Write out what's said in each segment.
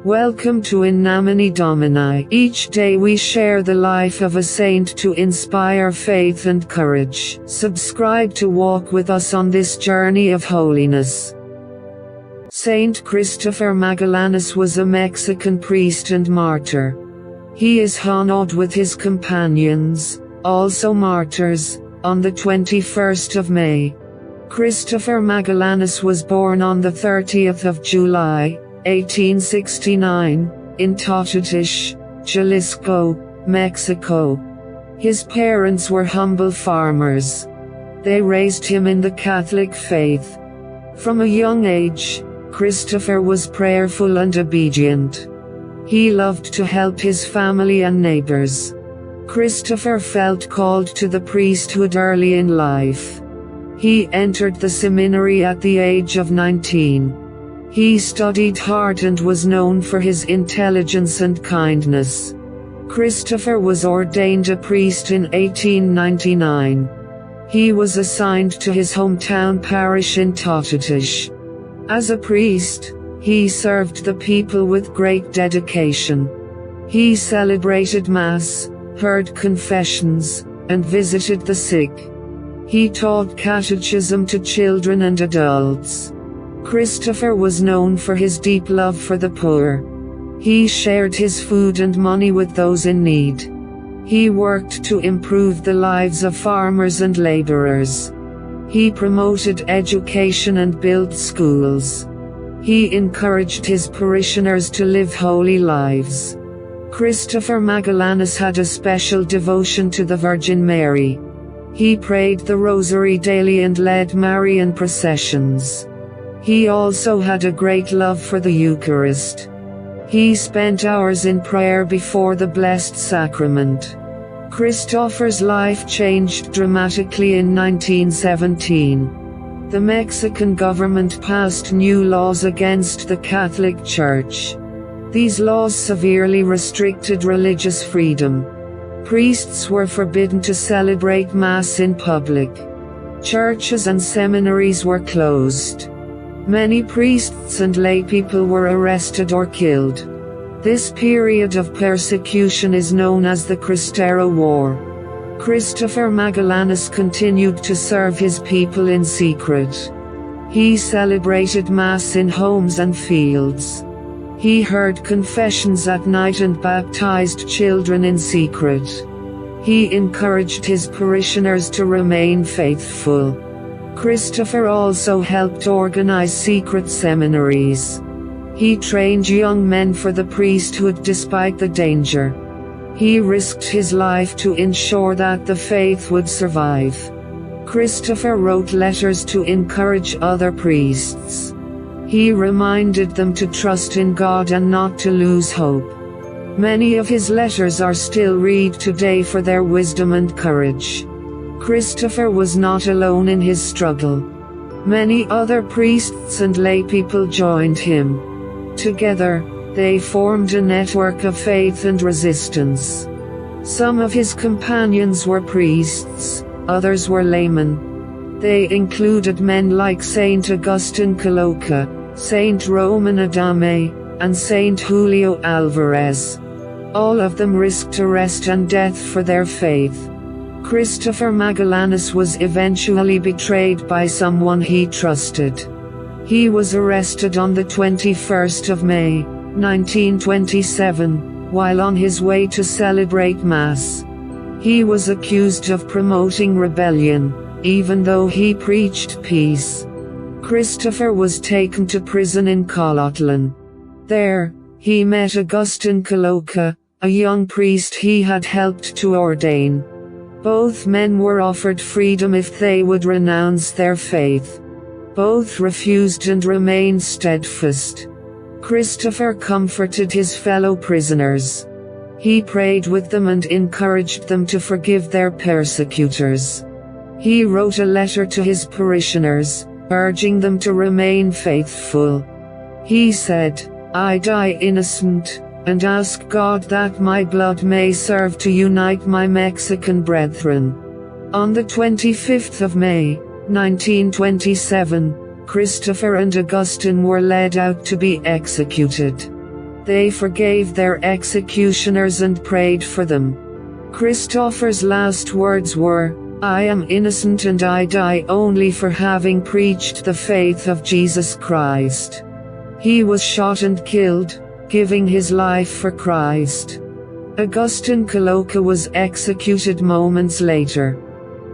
Welcome to In Nomine Domini. Each day we share the life of a saint to inspire faith and courage. Subscribe to walk with us on this journey of holiness. Saint Christopher Magallanes was a Mexican priest and martyr. He is honored with his companions, also martyrs, on the 21st of May. Christopher Magallanes was born on the 30th of July, 1869, in Totatish, Jalisco, Mexico. His parents were humble farmers. They raised him in the Catholic faith. From a young age, Christopher was prayerful and obedient. He loved to help his family and neighbors. Christopher felt called to the priesthood early in life. He entered the seminary at the age of 19. He studied hard and was known for his intelligence and kindness. Christopher was ordained a priest in 1899. He was assigned to his hometown parish in Totatish. As a priest, he served the people with great dedication. He celebrated Mass, heard confessions, and visited the sick. He taught catechism to children and adults. Christopher was known for his deep love for the poor. He shared his food and money with those in need. He worked to improve the lives of farmers and laborers. He promoted education and built schools. He encouraged his parishioners to live holy lives. Christopher Magallanes had a special devotion to the Virgin Mary. He prayed the Rosary daily and led Marian processions. He also had a great love for the Eucharist. He spent hours in prayer before the Blessed Sacrament. Christopher's life changed dramatically in 1917. The Mexican government passed new laws against the Catholic Church. These laws severely restricted religious freedom. Priests were forbidden to celebrate Mass in public. Churches and seminaries were closed. Many priests and laypeople were arrested or killed. This period of persecution is known as the Cristero War. Christopher Magallanes continued to serve his people in secret. He celebrated Mass in homes and fields. He heard confessions at night and baptized children in secret. He encouraged his parishioners to remain faithful. Christopher also helped organize secret seminaries. He trained young men for the priesthood despite the danger. He risked his life to ensure that the faith would survive. Christopher wrote letters to encourage other priests. He reminded them to trust in God and not to lose hope. Many of his letters are still read today for their wisdom and courage. Christopher was not alone in his struggle. Many other priests and laypeople joined him. Together, they formed a network of faith and resistance. Some of his companions were priests, others were laymen. They included men like Saint Augustine Colloca, Saint Roman Adame, and Saint Julio Alvarez. All of them risked arrest and death for their faith. Christopher Magallanes was eventually betrayed by someone he trusted. He was arrested on the 21st of May, 1927, while on his way to celebrate Mass. He was accused of promoting rebellion, even though he preached peace. Christopher was taken to prison in Colotlan. There, he met Augustine Colloca, a young priest he had helped to ordain. Both men were offered freedom if they would renounce their faith. Both refused and remained steadfast. Christopher comforted his fellow prisoners. He prayed with them and encouraged them to forgive their persecutors. He wrote a letter to his parishioners, urging them to remain faithful. He said, "I die innocent, and ask God that my blood may serve to unite my Mexican brethren." On the 25th of May, 1927, Christopher and Augustine were led out to be executed. They forgave their executioners and prayed for them. Christopher's last words were, "I am innocent and I die only for having preached the faith of Jesus Christ." He was shot and killed, giving his life for Christ. Augustine Colloca was executed moments later.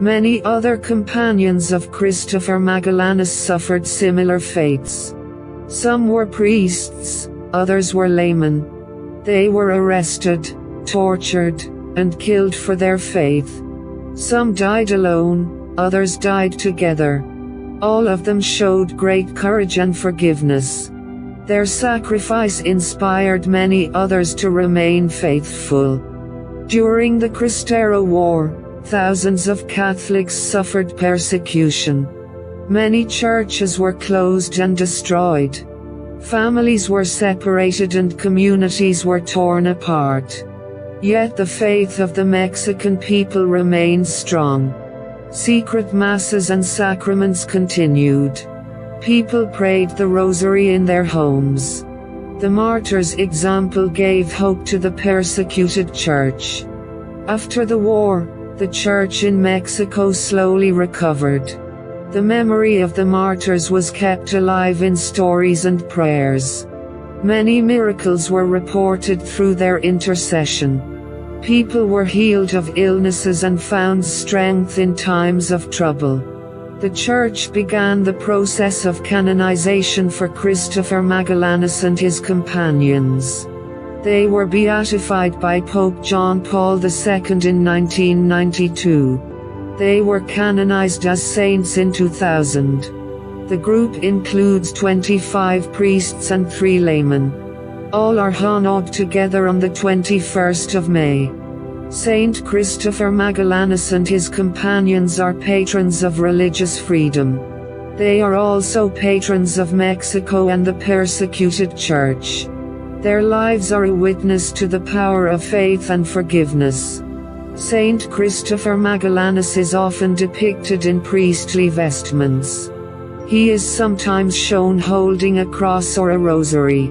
Many other companions of Christopher Magallanes suffered similar fates. Some were priests, others were laymen. They were arrested, tortured, and killed for their faith. Some died alone, others died together. All of them showed great courage and forgiveness. Their sacrifice inspired many others to remain faithful. During the Cristero War, thousands of Catholics suffered persecution. Many churches were closed and destroyed. Families were separated and communities were torn apart. Yet the faith of the Mexican people remained strong. Secret masses and sacraments continued. People prayed the rosary in their homes. The Martyrs' example gave hope to the persecuted church. After the war, the church in Mexico slowly recovered. The memory of the martyrs was kept alive in stories and prayers. Many miracles were reported through their intercession. People were healed of illnesses and found strength in times of trouble. The Church began the process of canonization for Christopher Magallanes and his companions. They were beatified by Pope John Paul II in 1992. They were canonized as saints in 2000. The group includes 25 priests and 3 laymen. All are honored together on the 21st of May. Saint Christopher Magallanes and his companions are patrons of religious freedom. They are also patrons of Mexico and the persecuted church. Their lives are a witness to the power of faith and forgiveness. Saint Christopher Magallanes is often depicted in priestly vestments. He is sometimes shown holding a cross or a rosary.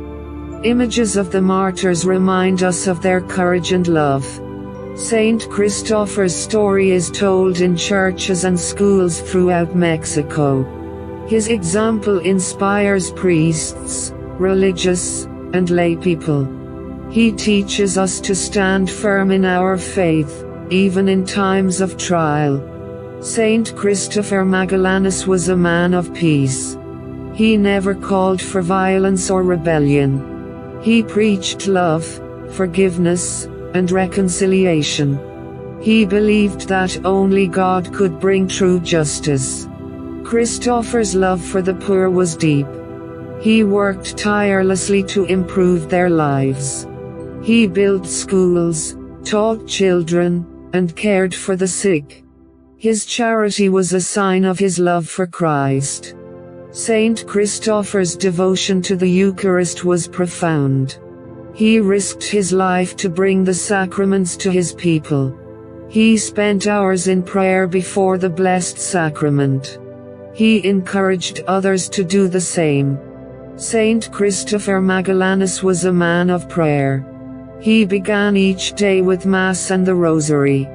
Images of the martyrs remind us of their courage and love. Saint Christopher's story is told in churches and schools throughout Mexico. His example inspires priests, religious, and lay people. He teaches us to stand firm in our faith, even in times of trial. Saint Christopher Magallanes was a man of peace. He never called for violence or rebellion. He preached love, forgiveness, and reconciliation. He believed that only God could bring true justice. Christopher's love for the poor was deep. He worked tirelessly to improve their lives. He built schools, taught children, and cared for the sick. His charity was a sign of his love for Christ. Saint Christopher's devotion to the Eucharist was profound. He risked his life to bring the sacraments to his people. He spent hours in prayer before the Blessed Sacrament. He encouraged others to do the same. Saint Christopher Magallanes was a man of prayer. He began each day with Mass and the Rosary.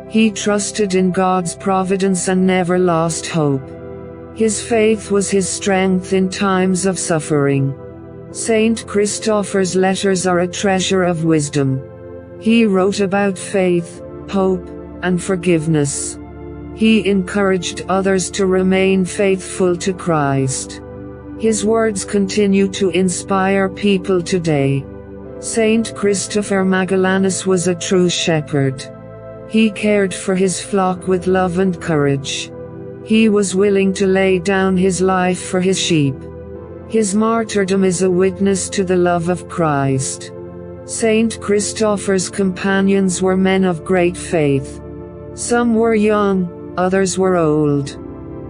He trusted in God's providence and never lost hope. His faith was his strength in times of suffering. Saint Christopher's letters are a treasure of wisdom. He wrote about faith, hope, and forgiveness. He encouraged others to remain faithful to Christ. His words continue to inspire people today. Saint Christopher Magallanes was a true shepherd. He cared for his flock with love and courage. He was willing to lay down his life for his sheep. His martyrdom is a witness to the love of Christ. Saint Christopher's companions were men of great faith. Some were young, others were old.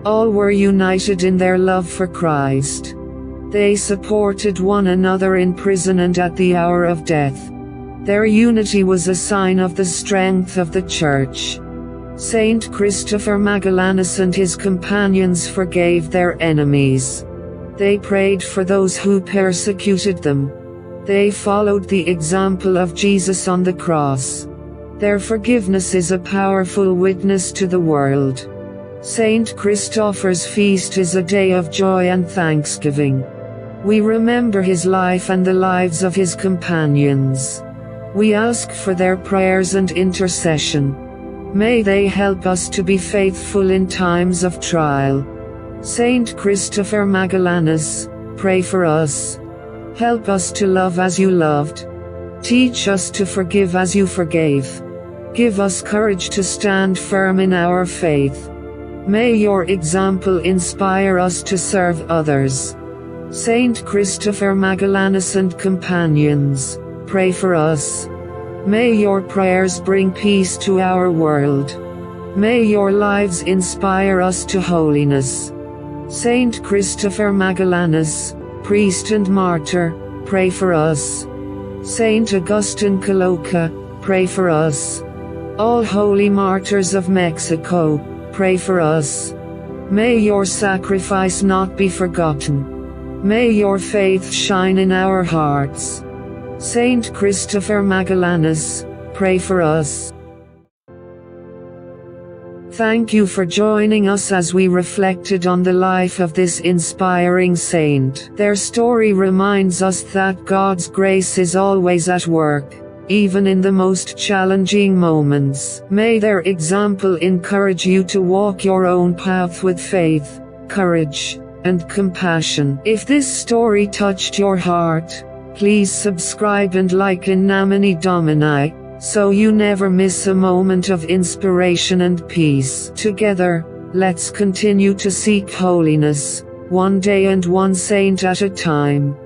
All were united in their love for Christ. They supported one another in prison and at the hour of death. Their unity was a sign of the strength of the Church. Saint Christopher Magallanes and his companions forgave their enemies. They prayed for those who persecuted them. They followed the example of Jesus on the cross. Their forgiveness is a powerful witness to the world. Saint Christopher's feast is a day of joy and thanksgiving. We remember his life and the lives of his companions. We ask for their prayers and intercession. May they help us to be faithful in times of trial. Saint Christopher Magallanes, pray for us. Help us to love as you loved. Teach us to forgive as you forgave. Give us courage to stand firm in our faith. May your example inspire us to serve others. Saint Christopher Magallanes and companions, pray for us. May your prayers bring peace to our world. May your lives inspire us to holiness. Saint Christopher Magallanes, priest and martyr, pray for us. Saint Augustine Caloca, pray for us. All holy martyrs of Mexico, pray for us. May your sacrifice not be forgotten. May your faith shine in our hearts. Saint Christopher Magallanes, pray for us. Thank you for joining us as we reflected on the life of this inspiring saint. Their story reminds us that God's grace is always at work, even in the most challenging moments. May their example encourage you to walk your own path with faith, courage, and compassion. If this story touched your heart, please subscribe and like in Nomine Domini, so you never miss a moment of inspiration and peace. Together, let's continue to seek holiness, one day and one saint at a time.